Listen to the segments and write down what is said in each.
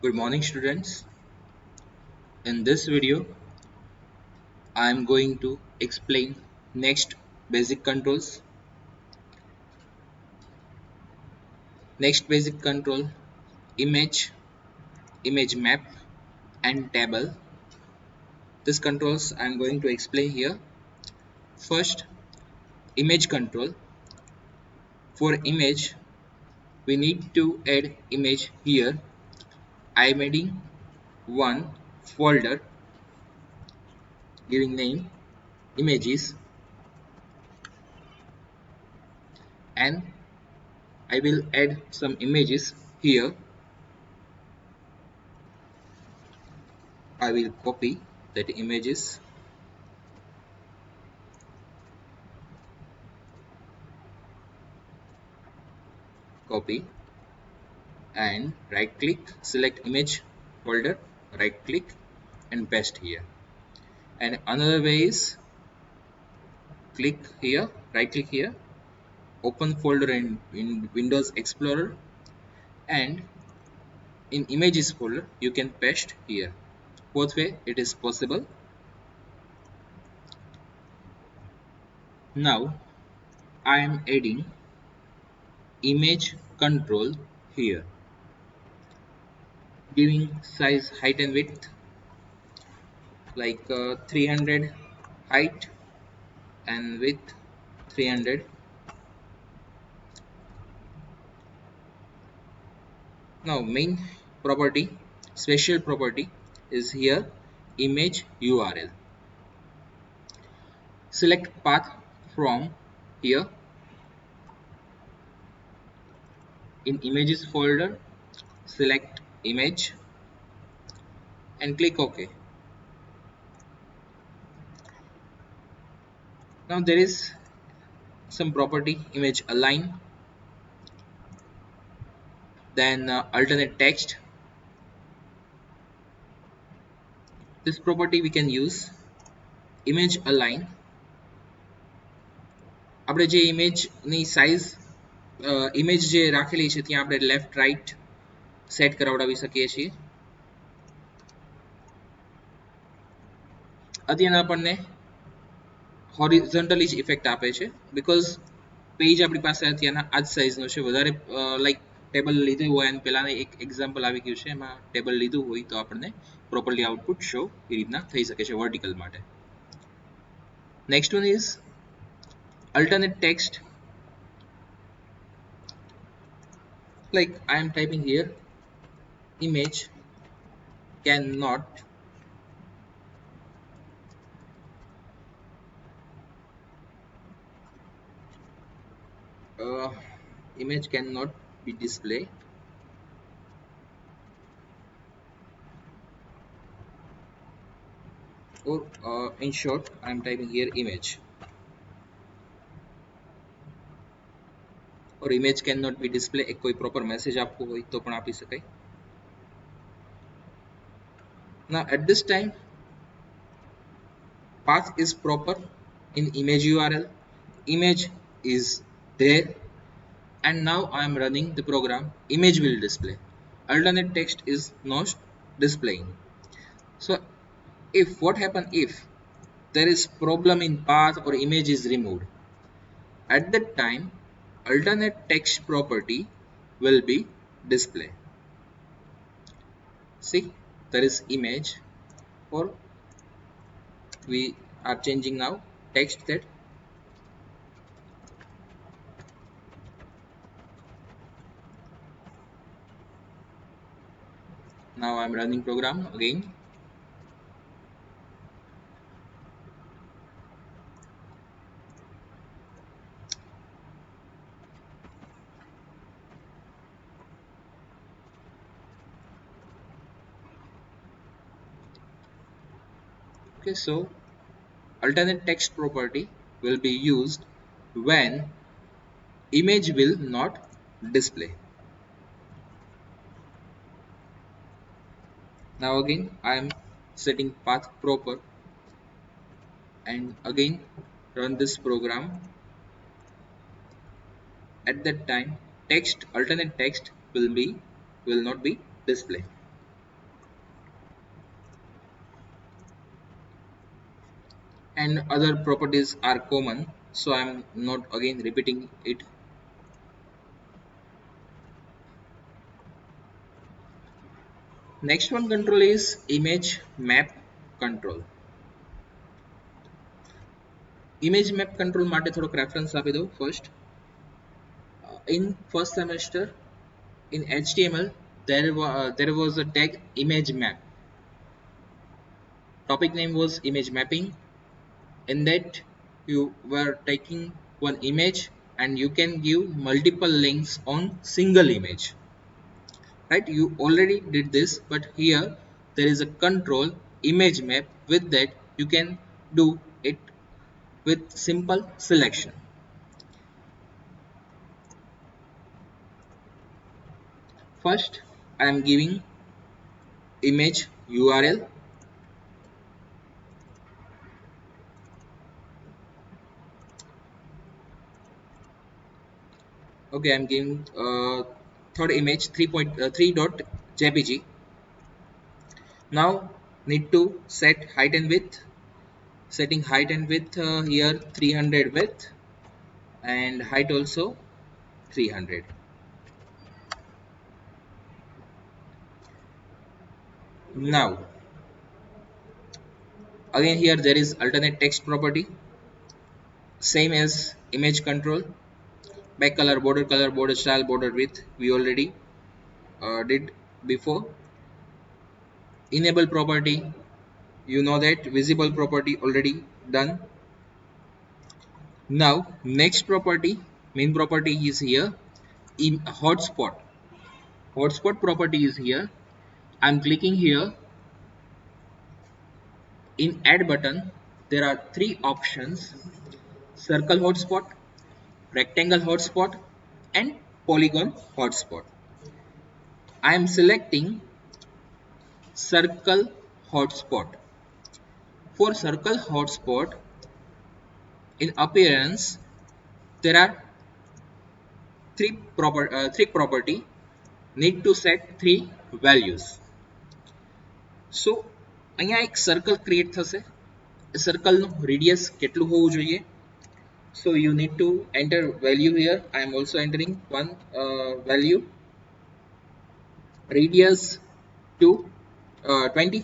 Good morning, students. In this video, I am going to explain next basic controls. Next basic control, image, image map, and table. These controls I am going to explain here. First, image control. For image, we need to add image here. I am adding one folder giving name images, and I will add some images here. I will copy that images, copy, and right click, select image folder, right click and paste here. And another way is click here, right click here, open folder in Windows Explorer, and in images folder you can paste here. Both way it is possible. Now I am adding image control here, giving size, height and width like 300 height and width 300. Now main property, special property is here image URL. Select path from here in images folder, select image and click OK. Now there is some property image align, then alternate text. This property we can use image align. આપણે જે ઇમેજની size image જે રાખેલી છે ત્યાં આપણે left right set કરાવડાવી શકીએ છીએ. અત્યારે આપણને હોરિઝોન્ટલી જ ઇફેક્ટ આપે છે બીકોઝ પેજ આપણી પાસે અત્યારના આ જ સાઇઝનો છે. વધારે લાઈક ટેબલ લીધું હોય અને પહેલાંની એક એક્ઝામ્પલ આવી ગયું છે એમાં ટેબલ લીધું હોય તો આપણને પ્રોપરલી આઉટપુટ શો એ રીતના થઈ શકે છે વર્ટિકલ માટે. Next one is alternate text. Like I am typing here image cannot image cannot be displayed or in short I am typing here image or image cannot be displayed. એક કોઈ proper message આપવો હોય તો પણ આપી શકાય. Now at this time path is proper in image URL, image is there, and now I am running the program. Image will display, alternate text is not displaying. So if what happen if there is problem in path or image is removed, at that time alternate text property will be display. See, there is image, or we are changing now text that. Now I am running program again. Okay, so alternate text property will be used when image will not display. Now again I am setting path proper and again run this program. At that time text, alternate text will not be displayed. and other properties are common, so I'm not again repeating it. Next one control is image map control. Image map control માટે થોડોક reference આપી દઉં first. In first semester in HTML there was a tag image map. Topic name was image mapping. In that you were taking one image and you can give multiple links on single image, right? You already did this, but here there is a control image map. With that you can do it with simple selection. First I am giving image URL. Okay, I'm giving third image 3.3.jpg. Now need to set height and width. Setting height and width here 300 width and height also 300. Now again here there is alternate text property, same as image control. Back color, border style, border width we already did before. Enable property, you know that. Visible property already done. Now next property, main property is here. In hotspot property is here. I'm clicking here. In add button there are three options: circle hotspot, rectangle hotspot and polygon hotspot. I am selecting circle hotspot. For circle hotspot, in appearance there are three property. Need to set three values. So અહીંયા એક circle create થશે. Circle નું radius કેટલું હોવું જોઈએ? So you need to enter value here. I am also entering one value. Radius to 20,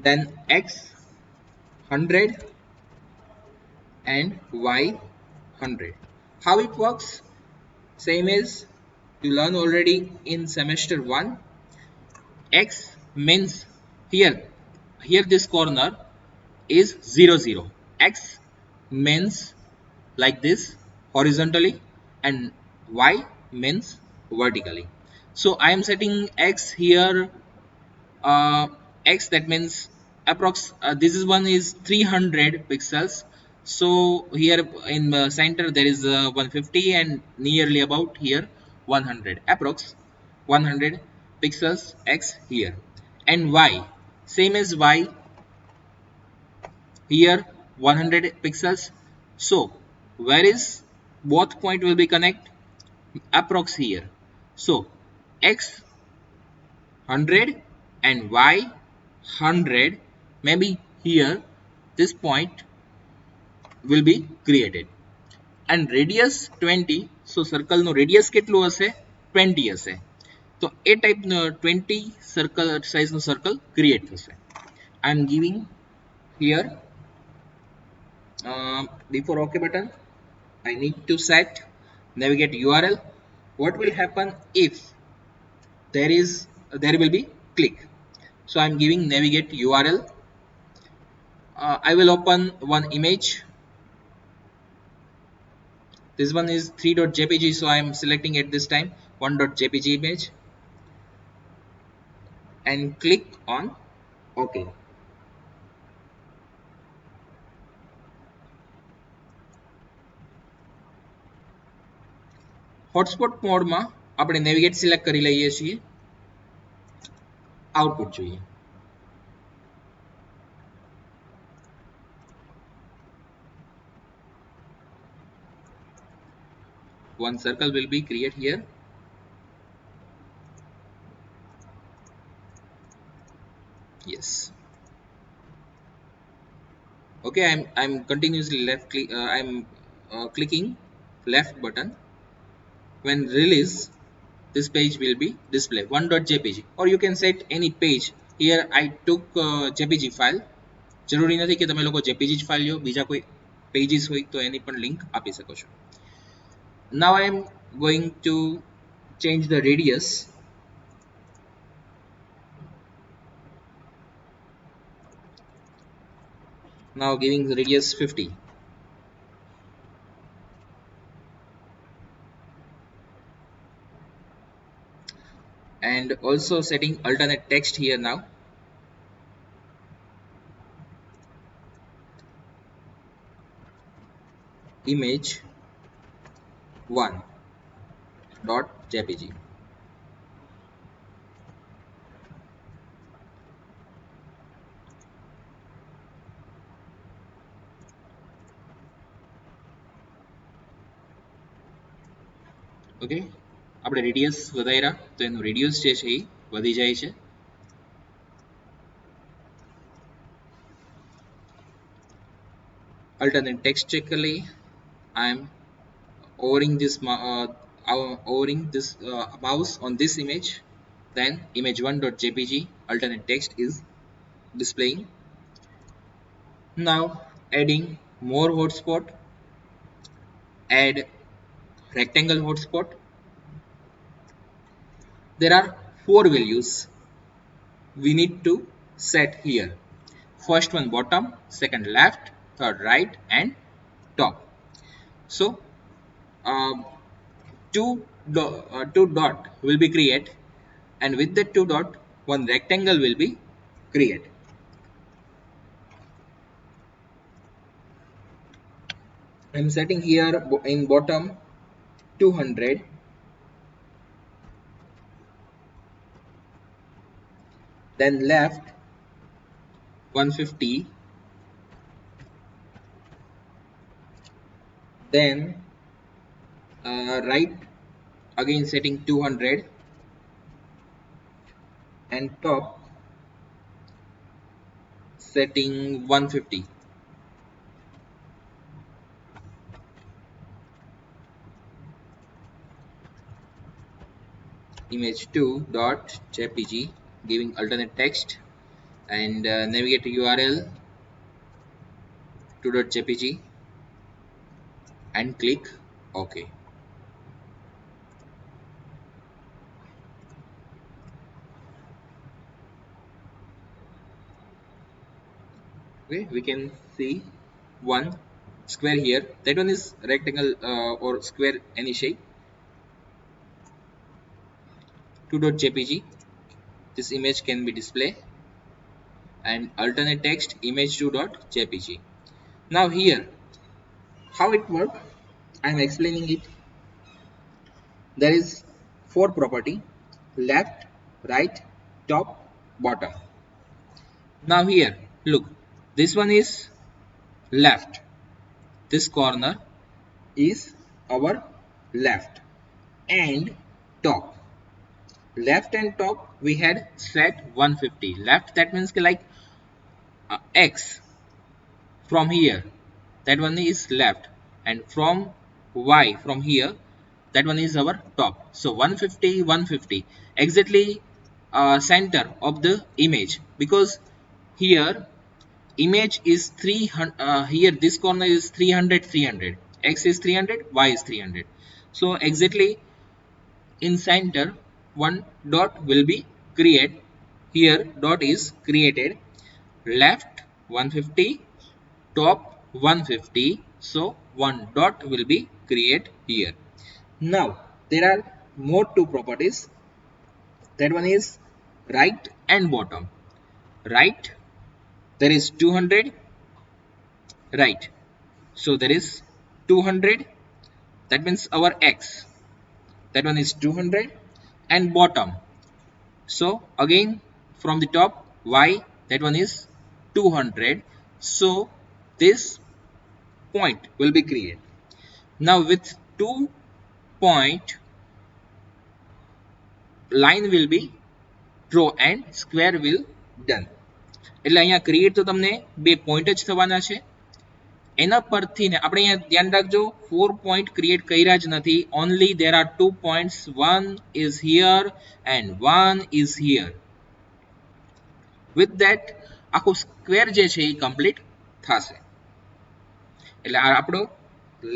then x 100 and y 100. How it works? Same as you learn already in semester 1. X means here this corner is 0 0. X means like this horizontally and y means vertically. So I am setting x here, x, that means approx this is one is 300 pixels. So here in the center there is 150 and nearly about here 100, approx 100 pixels x here. And y, same as y, here 100 pixels. So where is both point will be connect? Approx here. So x 100 and y 100, maybe here this point will be created. And radius 20, so circle no radius કેટલું હશે? 20 હશે. તો એ type no 20 circle size no circle create થશે. I am giving here before OK button I need to set navigate URL. What will happen if there will be click? So I am giving navigate URL. I will open one image. This one is 3.jpg, so I am selecting at this time 1.jpg image and click on OK. Hotspot mode માં આપણે navigate select કરી લઈએ છીએ. Output જોઈએ. One circle will be create here. Yes. Okay, I'm continuously left click I'm clicking left button. When release, this page will be display 1.jpg, or you can set any page. Here I took jpg file. જરૂરી નથી કે તમે લોકો jpg જ file લો, બીજા કોઈ pages હોય તો એની પણ લિંક આપી શકો છો. Now I am going to change the radius. Now giving the radius 50. And also setting alternate text here now. Image 1.jpg. Okay, આપણે રેડિયસ વધાર્યા તો એનું રેડિયસ જે છે એ વધી જાય છે. Alternate text check કરી લઈએ. I am overing this mouse on this image. Then image1.jpg alternate text is displaying. Now adding more hotspot. Add rectangle hotspot. There are 4 values we need to set here. First one bottom, second left, third right, and top. So two dot will be create, and with the two dot one rectangle will be create. I'm setting here in bottom 200, then left 150, then right again setting 200, and top setting 150. Image2.jpg giving alternate text, and navigate to URL 2.jpg and click OK. Okay, we can see one square here. That one is rectangle or square, any shape. 2.jpg. This image can be displayed, and alternate text image2.jpg. Now here, how it works, I am explaining it. There is 4 property: left, right, top, bottom. Now here, look, this one is left. This corner is our left, and top. Left and top we had set 150. Left, that means like x from here, that one is left, and from y from here, that one is our top. So 150 150 exactly center of the image, because here image is 300, here this corner is 300 300, x is 300, y is 300. So exactly in center one dot will be created. Here dot is created. Left 150, top 150, so one dot will be created here. Now there are more 2 properties. That one is right and bottom. Right, there is 200, right, so there is 200, that means our x, that one is 200, and bottom, so again from the top y, that one is 200, so this point will be created. Now with 2 point, line will be draw and square will done. એટલે અહીંયા create તો તમને બે point જ થવાના છે, એના પરથી ને આપણે અહીંયા ધ્યાન રાખજો 4 પોઈન્ટ ક્રિએટ કર્યા જ નથી, only there are 2 points, one is here and one is here. with that આખું સ્ક્વેર જે છે એ કમ્પ્લીટ થશે. એટલે આ આપણો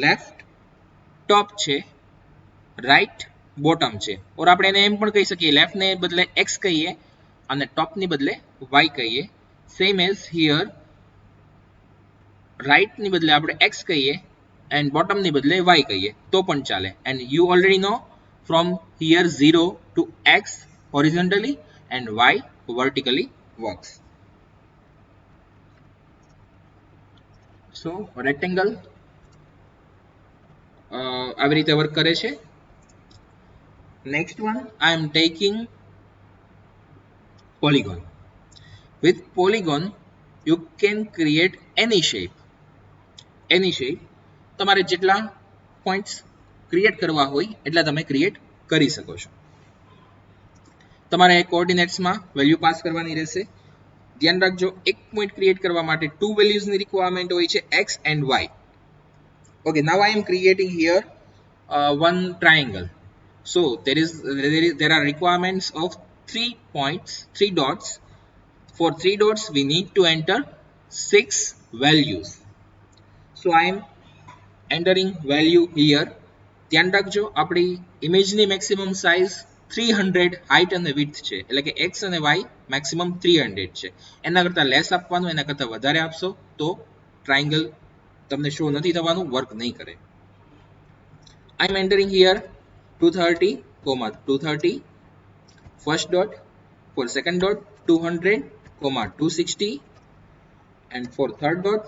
લેફ્ટ ટોપ છે, રાઈટ બોટમ છે, ઓર આપણે એને એમ પણ કહી શકીએ લેફ્ટ ને બદલે x કહીએ અને ટોપ ની બદલે y કહીએ. સેમ એઝ હિયર રાઈટ ની બદલે આપણે x કહીએ એન્ડ બોટમ ની બદલે y કહીએ તો પણ ચાલે. And you already know from here 0 to x horizontally and y vertically works. So rectangle આવી રીતે વર્ક કરે છે. Next one I am taking polygon. With polygon you can create any shape. Any shape તમારે જેટલા points create કરવા હોય એટલા તમે ક્રિએટ કરી શકો છો. તમારે કોઓર્ડિનેટ્સમાં વેલ્યુ પાસ કરવાની રહેશે. ધ્યાન રાખજો એક પોઈન્ટ ક્રિએટ કરવા માટે ટુ વેલ્યુઝની રિક્વાયરમેન્ટ હોય છે x and y. Okay, now I am creating here one triangle. So there are requirements of 3 points, 3 dots. For 3 dots we need to enter 6 values. So I am entering value here. ધ્યાન રાખજો આપણી ઇમેજની maximum size 300 height અને width છે, એટલે કે x અને y maximum 300 છે. એના કરતાં લેસ આપવાનું, એના કરતાં વધારે આપશો તો ટ્રાયંગલ તમને શો નથી થવાનું, વર્ક નહીં કરે. I am entering here 230, 230 first dot, for second dot 200, 260, and for third dot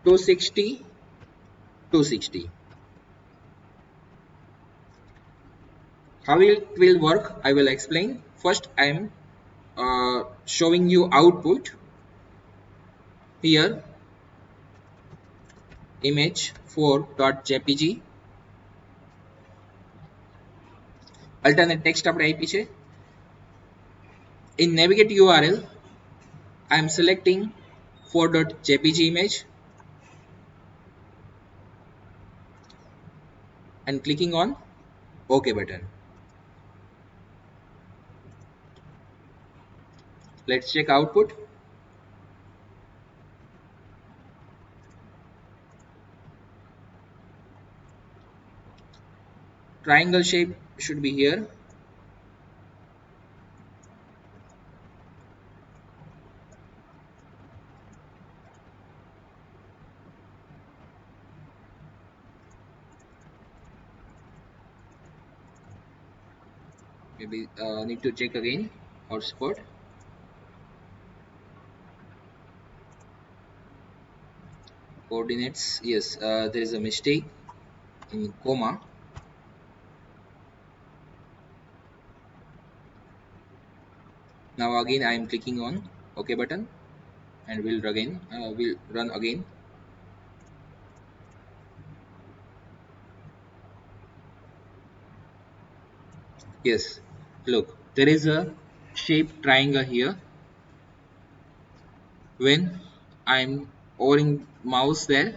260, 260. How it will work I will explain. First I am showing you output. Here image 4.jpg alternate text આપણે આપી છે. In navigate URL I am selecting 4.jpg image and clicking on OK button. Let's check output. Triangle shape should be here. Maybe need to check again hotspot. Coordinates, yes, there is a mistake in comma. Now again I am clicking on OK button and will run again. Yes, look, there is a shaped triangle here. When I am hovering mouse there,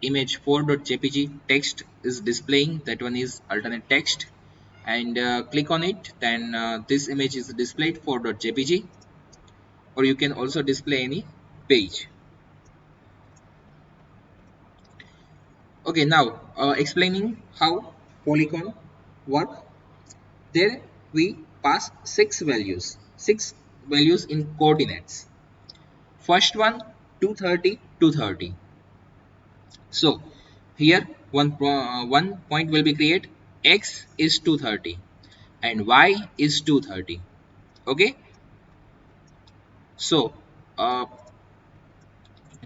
image 4.jpg text is displaying, that one is alternate text, and click on it, then this image is displayed 4.jpg, or you can also display any page. Okay, now explaining how polygon work. There we pass 6 values in coordinates. First one 230, 230. So here one point will be created, x is 230 and y is 230. Okay, so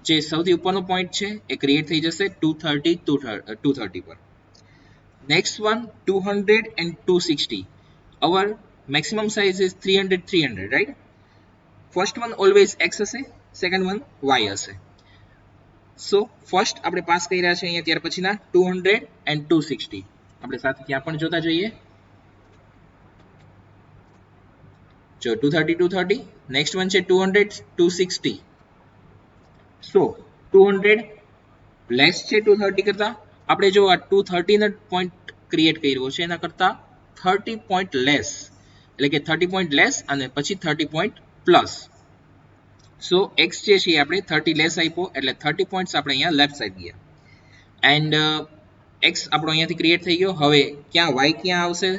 જે સૌથી ઉપરનો point છે એ create થઈ જશે 230 230 પર. Next one 200 and 260. Our maximum size is 300 300, right? First one always x હશે, second one y હશે. So first આપણે પાસ કર્યા છે અહીંયા, ત્યાર પછીના 200 and 260 આપણે સાથે ત્યાં પણ જોતા જઈએ. જો 230 230, next one છે 200 260. So 200 લેસ છે 230 કરતા, આપણે જો આ 230 નો પોઈન્ટ ક્રિએટ કર્યો છે એના કરતા 30 પોઈન્ટ લેસ, એટલે કે 30 પોઈન્ટ લેસ અને પછી 30 પોઈન્ટ પ્લસ. સો x જે છે આપણે 30 લેસ આપ્યો એટલે 30 પોઈન્ટ્સ આપણે અહીંયા લેફ્ટ સાઈડ ગયા. એન્ડ x આપણો અહીંયાથી ક્રિએટ થઈ ગયો. હવે ક્યાં y ક્યાં આવશે?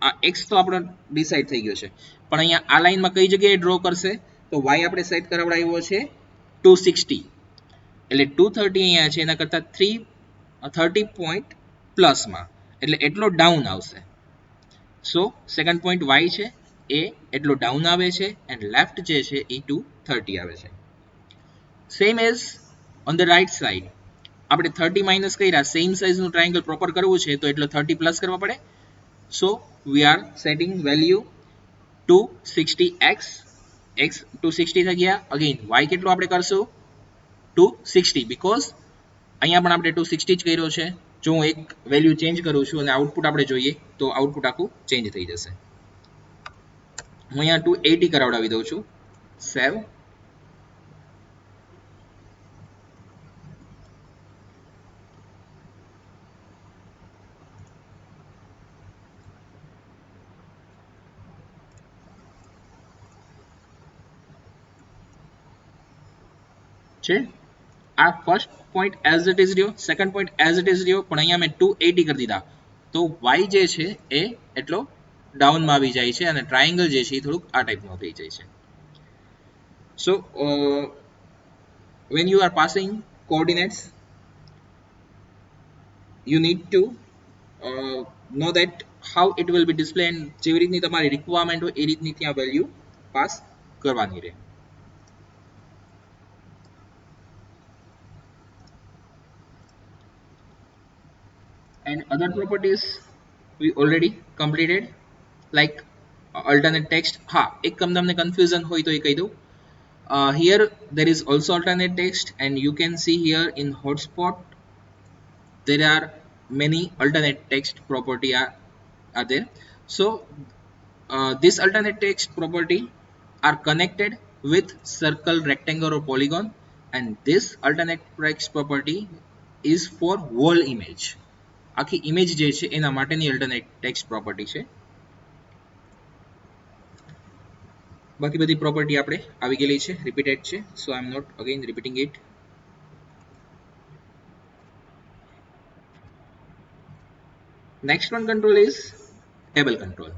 આ x તો આપણો ડિસાઈડ થઈ ગયો છે, પણ અહીંયા આ લાઈનમાં કઈ જગ્યાએ ડ્રો કરશે? તો y આપણે સેટ કરાવડાવ્યો છે 260, એટલે 230 અહીંયા છે એના કરતાં 30 પોઈન્ટ પ્લસમાં, એટલે એટલો ડાઉન આવશે. સો સેકન્ડ પોઈન્ટ y છે એ એટલો ડાઉન આવે છે એન્ડ લેફ્ટ જે છે એ 230 આવે છે. Same as on the right side, આપણે 30 માઇનસ કર્યા, સેમ સાઇઝનું ટ્રાયંગલ પ્રોપર કરવું છે તો એટલો 30 પ્લસ કરવા પડે. So we are setting value 260x, x 260 થઈ ગયા. અગેન y કેટલો આપણે કરશું? 260, બીકોઝ અહીંયા પણ આપણે 260 જ કર્યો છે. જો હું એક વેલ્યુ ચેન્જ કરું છું અને આઉટપુટ આપણે જોઈએ તો આઉટપુટ આખું ચેન્જ થઈ જશે. હું અહીંયા 280 કરાવડાવી દઉં છું. સેવ. છે આ first point as it is રહ્યો, second point as it is રહ્યો, પણ અહીંયા મેં 280 કરી દીધા તો y જે છે એ એટલો ડાઉનમાં આવી જાય છે અને ટ્રાયંગલ જે છે એ થોડુંક આ ટાઈપનું થઈ જાય છે. સો when you are passing coordinates, you need to know that how it will be displayed, and જેવી રીતની તમારી રિક્વાયરમેન્ટ હોય એ રીતની ત્યાં વેલ્યુ પાસ કરવાની રહે. And other properties we already completed, like alternate text. હા, એક તમને confusion હોય તો એ કહી દઉં. Here there is also alternate text, and you can see here in hotspot there are many alternate text property are there. So this alternate text property are connected with circle, rectangle or polygon, and this alternate text property is for whole image. આખી image જે છે એના માટેની alternate text property છે. બાકી બધી property આપણે આવી ગયેલી છે, રિપીટેડ છે, so I am not again repeating it. Next one control is table control.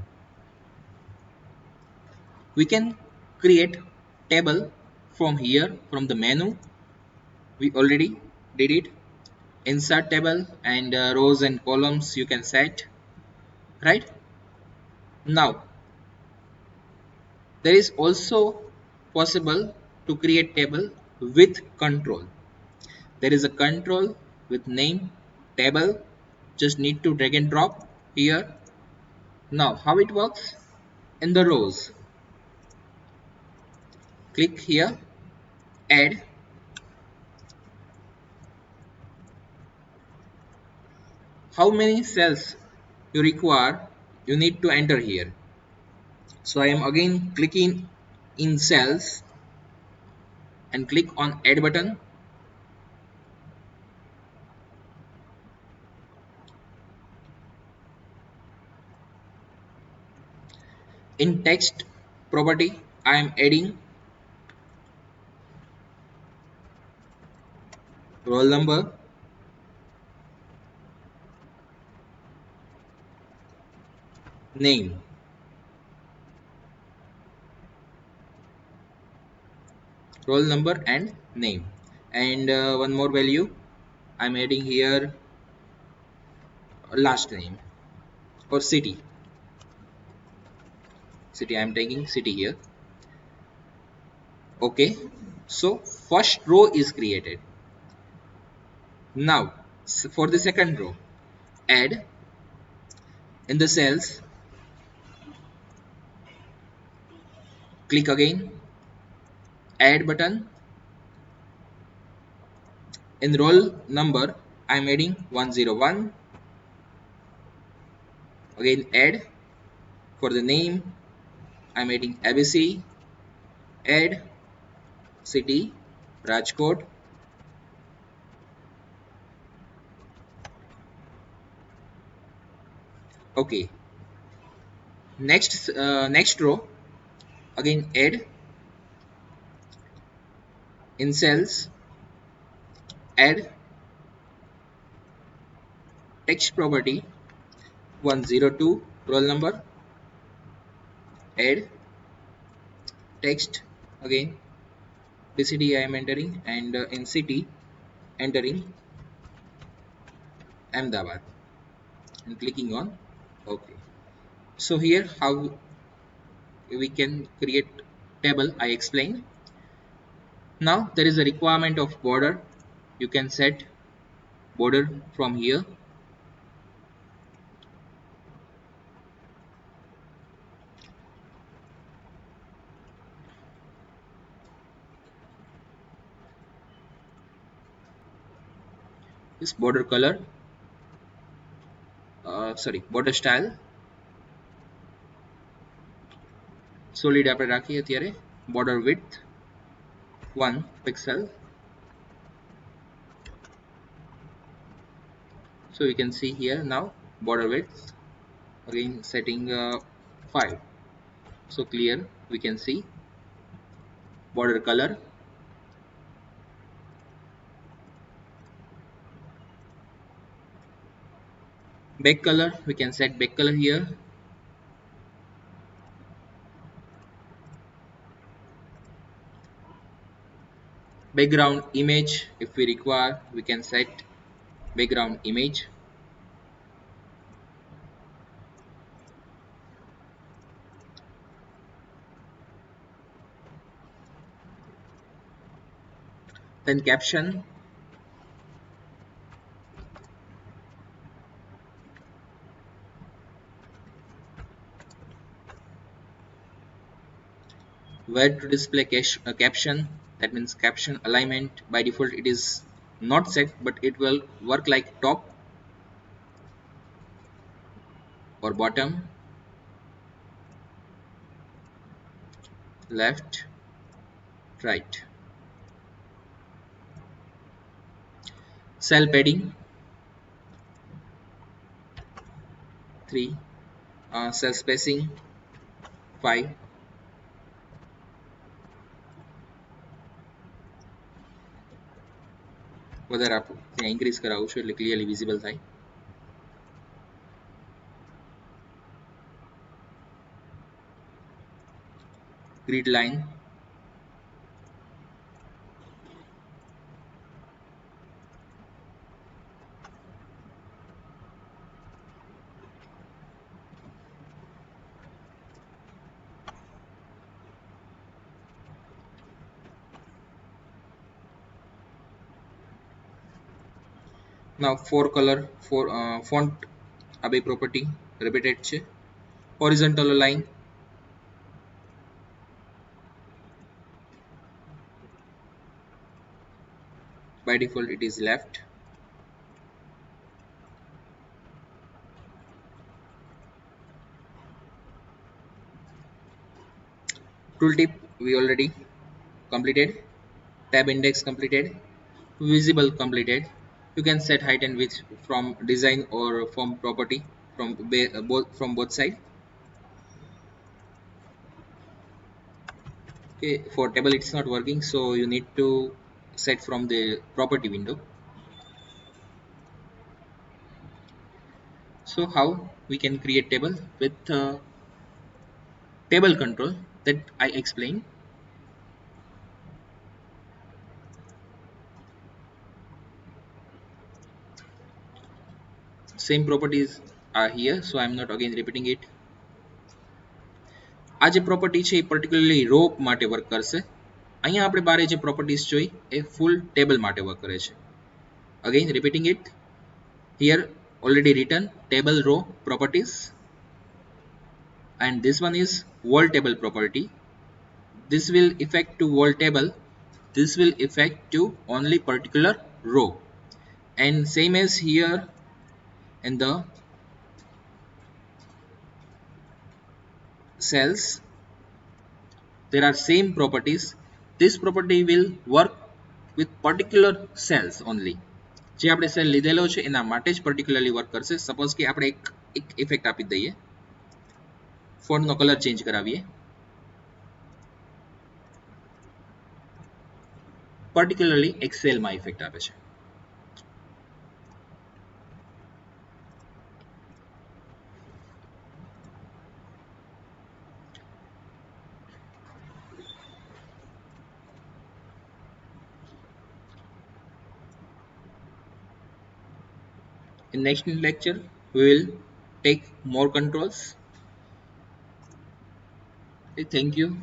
We can create table from here, from the menu. We already did it. Insert table and rows and columns you can set, right? Now there is also possible to create table with control. There is a control with name table, just need to drag and drop here. Now how it works? In the rows, click here, add, how many cells you require you need to enter here. So I am again clicking in cells and click on add button. In text property I am adding roll number, name, roll number and name, and one more value I'm adding here, last name or city. I'm taking city here. Okay, so first row is created. Now for the second row, add, in the cells click again, add button. In roll number I am adding 101, again add. For the name I am adding ABC, add, city Rajkot, Okay, next row, again add in cells, add text property 102 roll number, add text, again the city I am entering, and in city entering Ahmedabad and clicking on OK. So here how we can create table I explained. Now there is a requirement of border. You can set border from here. This border color, sorry, border style solid આપણે રાખીએ અત્યારે. Border width 1 pixel. So you can see here now border width, again setting 5. So clear we can see. Border color, back color, we can set back color here. Background image, if we require we can set background image. Then caption, where to display caption, that means caption alignment. By default it is not set, but it will work like top or bottom, left, right. Cell padding 3, cell spacing 5. વધારે આપો ત્યાં increase કરાવું છું એટલે clearly visible થાય. Grid line, now 4 color, 4 font આ બે property repeated છે. Horizontal line, by default it is left. Tooltip we already completed. Tab index completed. Visible completed. You can set height and width from design or from property from both side. Okay, for table it's not working, so you need to set from the property window. So how we can create table with table control that I explained. Same properties are here, so I'm not again repeating it. આ જે property છે એ particularly row માટે work કરશે. અહીંયા આપણે બારે જે properties જોઈ એ ફૂલ ટેબલ માટે વર્ક કરે છે. Again repeating it, here already written table row properties, and this one is wall table property. This will affect to wall table, this will affect to only particular row, and same as here in the cells there are same properties. This property will work with particular cells only. જે આપણે cell લીધેલો છે એના માટે જ particularly work કરશે. Suppose કે આપણે એક એક ઇફેક્ટ આપી દઈએ, ફોન્ટનો કલર ચેન્જ કરાવીએ, પર્ટિક્યુલરલી એક્સેલમાં ઇફેક્ટ આપે છે. In next lecture, we will take more controls. Okay, thank you.